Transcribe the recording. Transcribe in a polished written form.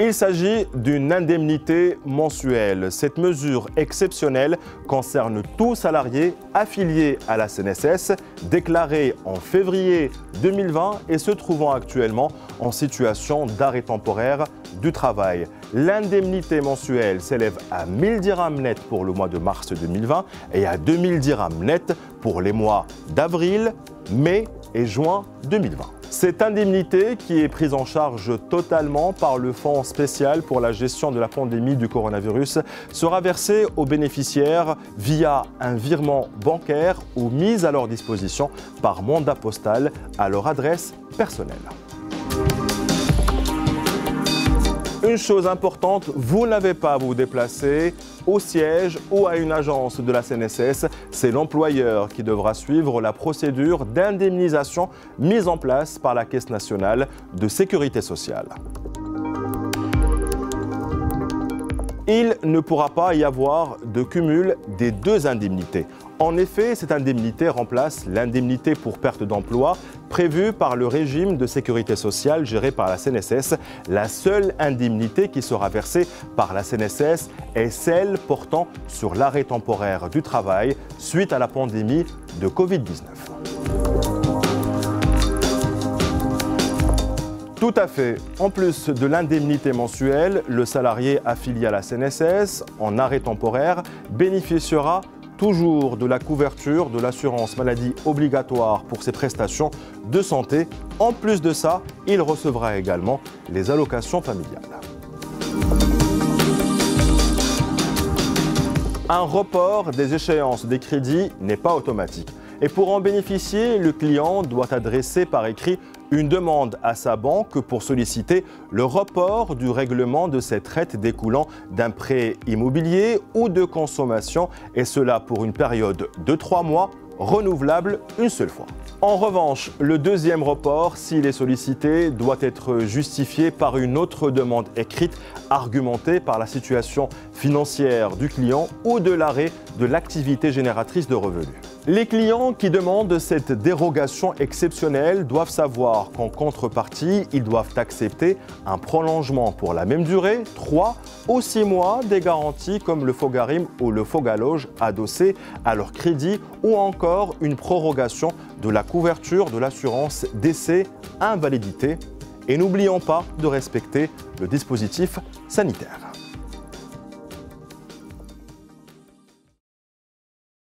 Il s'agit d'une indemnité mensuelle. Cette mesure exceptionnelle concerne tout salarié affilié à la CNSS, déclaré en février 2020 et se trouvant actuellement en situation d'arrêt temporaire du travail. L'indemnité mensuelle s'élève à 1000 dirhams net pour le mois de mars 2020 et à 2000 dirhams net pour les mois d'avril, mai et juin 2020. Cette indemnité, qui est prise en charge totalement par le Fonds spécial pour la gestion de la pandémie du coronavirus, sera versée aux bénéficiaires via un virement bancaire ou mise à leur disposition par mandat postal à leur adresse personnelle. Une chose importante, vous n'avez pas à vous déplacer au siège ou à une agence de la CNSS. C'est l'employeur qui devra suivre la procédure d'indemnisation mise en place par la Caisse nationale de sécurité sociale. Il ne pourra pas y avoir de cumul des deux indemnités. En effet, cette indemnité remplace l'indemnité pour perte d'emploi prévue par le régime de sécurité sociale géré par la CNSS. La seule indemnité qui sera versée par la CNSS est celle portant sur l'arrêt temporaire du travail suite à la pandémie de Covid-19. Tout à fait. En plus de l'indemnité mensuelle, le salarié affilié à la CNSS en arrêt temporaire bénéficiera toujours de la couverture de l'assurance maladie obligatoire pour ses prestations de santé. En plus de ça, il recevra également les allocations familiales. Un report des échéances des crédits n'est pas automatique. Et pour en bénéficier, le client doit adresser par écrit une demande à sa banque pour solliciter le report du règlement de cette traite découlant d'un prêt immobilier ou de consommation, et cela pour une période de 3 mois, renouvelable une seule fois. En revanche, le deuxième report, s'il est sollicité, doit être justifié par une autre demande écrite argumentée par la situation financière du client ou de l'arrêt de l'activité génératrice de revenus. Les clients qui demandent cette dérogation exceptionnelle doivent savoir qu'en contrepartie, ils doivent accepter un prolongement pour la même durée, 3 ou 6 mois, des garanties comme le Fogarim ou le Fogaloge adossés à leur crédit, ou encore une prorogation de la couverture de l'assurance décès invalidité. Et n'oublions pas de respecter le dispositif sanitaire.